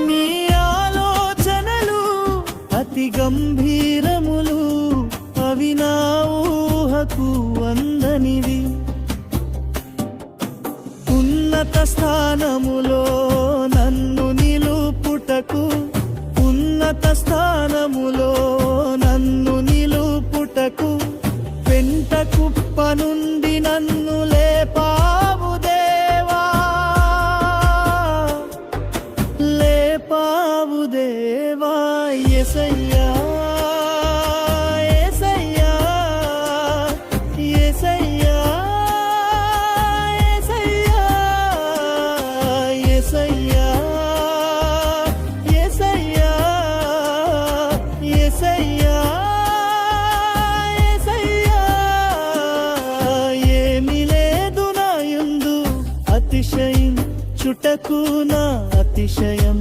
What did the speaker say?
నీ ఆలోచనలు అతి గంభీరములు, అవి నా ఊహకు అందనివి. ఉన్నత స్థానములో నన్ను నిలుపుటకు, ఉన్నత స్థానములో నన్ను నిలుపుటకు, పెంట కుప్ప నుండి నన్ను లేపావు దేవా, లేపావు దేవా. యేసయ్యా యేసయ్యా యేసయ్యా యేసయ్యా యేసయ్యా యేసయ్యా యేసయ్యా. ఏమీ లేదు నా యందు అతిశయించుటకు నా అతిశయం.